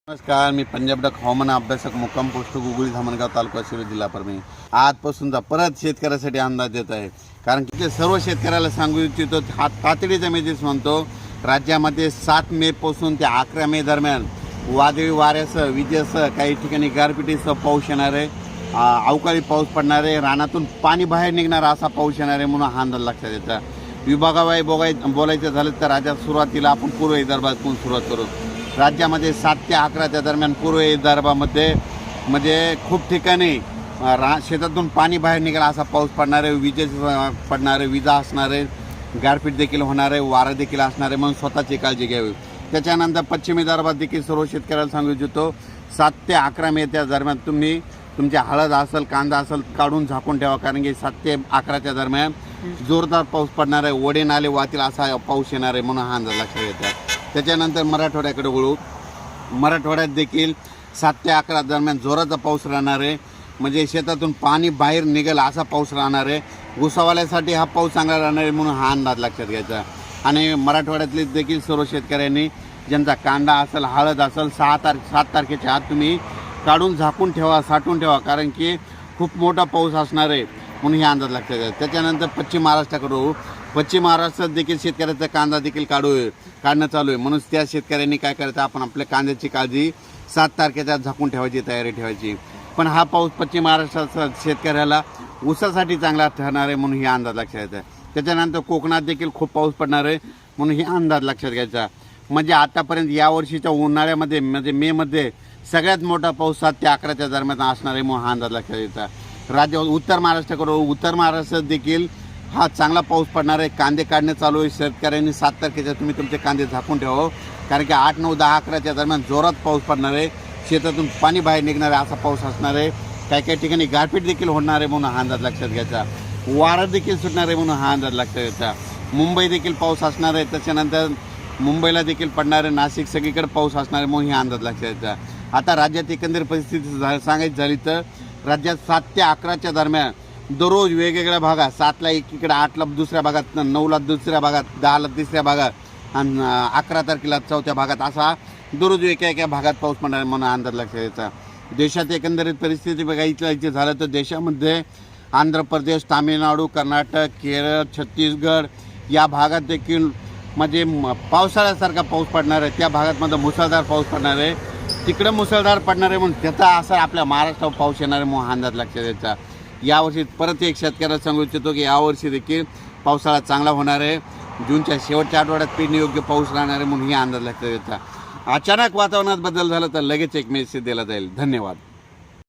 नमस्कार, मी पंजाब डक हवामान अभ्यासक मुक्काम पोस्ट गुगळी धामणगाव तालुका शिरूर जिल्हा परभणी. आजपासूनचा परत शेतकऱ्यासाठी अंदाज देत आहे, कारण की ते सर्व शेतकऱ्याला सांगू इच्छितो हा तातडीचा मेसेज म्हणतो. राज्यामध्ये 7 मे पासून ते 11 मे दरम्यान वादळी वाऱ्यासह विजेसह काही ठिकाणी गारपिटीसह पाऊस येणार आहे. अवकाळी पाऊस पडणार आहे. रानातून पाणी बाहेर निघणार असा पाऊस येणार आहे म्हणून हा अंदाज लक्षात येतो. विभागावाई बोलायचं झालं तर राज्यात सुरुवातीला आपण पूर्व विदर्भातून सुरुवात करू. राज्यामध्ये 7 ते 11 दरम्यान पूर्व विदर्भामध्ये म्हणजे खूप ठिकाणी शेतातून पाणी बाहेर निघाला असा पाऊस पडणार आहे. पडणार आहे, विजा असणार आहे, गारपीट देखील होणार आहे, वारा देखील असणार आहे, म्हणून स्वतःची काळजी घ्यावी. त्याच्यानंतर पश्चिम विदर्भात देखील सर्व शेतकऱ्याला सांगू इच्छितो 7 ते 11 मे त्या दरम्यान तुम्ही तुमची हळद असेल, कांदा असेल काढून झाकून ठेवा, कारण की 7 ते 11 दरम्यान जोरदार पाऊस पडणार आहे. ओढे नाले वाहतील असा पाऊस येणार आहे म्हणून हा अंदाज लक्षात येतात. त्याच्यानंतर मराठवाड्याकडे वळू. मराठवाड्यात देखील 7 ते 11 दरम्यान जोराचा पाऊस राहणार आहे. म्हणजे शेतातून पाणी बाहेर निघेल असा पाऊस राहणार आहे. ऊसावाल्यासाठी हा पाऊस चांगला राहणार आहे म्हणून हा अंदाज लक्षात घ्यायचा. आणि मराठवाड्यातले देखील सर्व शेतकऱ्यांनी ज्यांचा कांदा असेल, हळद असेल 7 तारखेच्या आत तुम्ही काढून झाकून ठेवा, साठवून ठेवा, कारण की खूप मोठा पाऊस असणार आहे म्हणून हे अंदाज लक्षात घ्यायचा. त्याच्यानंतर पश्चिम महाराष्ट्राकडे पश्चिम महाराष्ट्रात देखील शेतकऱ्याचा कांदा देखील काढणं चालू आहे. म्हणून त्या शेतकऱ्यांनी काय करायचं, आपण आपल्या कांद्याची काळजी 7 तारखेच्या झाकून ठेवायची, तयारी ठेवायची. पण हा पाऊस पश्चिम महाराष्ट्राचा शेतकऱ्याला ऊसासाठी चांगला ठरणार आहे म्हणून हे अंदाज लक्षात घ्यायचा. त्याच्यानंतर कोकणात देखील खूप पाऊस पडणार आहे म्हणून हे अंदाज लक्षात घ्यायचा. म्हणजे आतापर्यंत यावर्षीच्या उन्हाळ्यामध्ये म्हणजे मेमध्ये सगळ्यात मोठा पाऊस 7 ते 11 दरम्यान असणार आहे म्हणून हा अंदाज लक्षात घ्यायचा. उत्तर महाराष्ट्रात देखील हा चांगला पाऊस पडणार आहे. कांदे काढणे चालू आहे. शेतकऱ्यांनी 7 तारखेच्या तुम्ही तुमचे कांदे झाकून ठेवा, कारण की 8, 9, 10, 11 दरम्यान जोरात पाऊस पडणार आहे. शेतातून पाणी बाहेर निघणार आहे असा पाऊस असणार आहे. काही ठिकाणी गारपीट देखील होणार आहे म्हणून हा अंदाज लक्षात घ्यायचा. वारा देखील सुटणार आहे म्हणून हा अंदाज लक्षात घ्यायचा. मुंबई देखील पाऊस असणार आहे. त्याच्यानंतर मुंबईला देखील पडणार आहे. नाशिक सगळीकडे पाऊस असणार आहे म्हणून हा अंदाज लक्षात घ्यायचा. आता राज्यात एकंदर परिस्थिती सांगायची झाली तर राज्यात 7 ते 11 दरम्यान दररोज वेगवेगळ्या भागात 7ला एकीकडे, 8ला दुसऱ्या भागात, 9ला दुसऱ्या भागात, 10ला तिसऱ्या भागात आणि 11 तारखेला चौथ्या भागात असा दररोज एका भागात पाऊस पडणार म्हणून अंदाज लक्षात घ्यायचा. देशात एकंदरीत परिस्थिती बघायची झालं तर देशामध्ये आंध्र प्रदेश, तामिळनाडू, कर्नाटक, केरळ, छत्तीसगड या भागात देखील म्हणजे पावसाळ्यासारखा पाऊस पडणार आहे. त्या भागात मुसळधार पाऊस पडणार आहे. तिकडं मुसळधार पडणार आहे म्हणून त्याचा असर आपल्या महाराष्ट्रावर पाऊस येणार आहे म्हणून अंदाज लक्षात घ्यायचा. यावर्षी परत एक शेतकऱ्याला सांगू इच्छितो की यावर्षी देखील पावसाळा चांगला होणार आहे. जूनच्या शेवटच्या आठवड्यात पेरणीयोग्य पाऊस राहणार आहे म्हणून ही अंदाज लक्षात घ्यायचा. अचानक वातावरणात बदल झाला तर लगेच एक मेसेज दिला जाईल. धन्यवाद.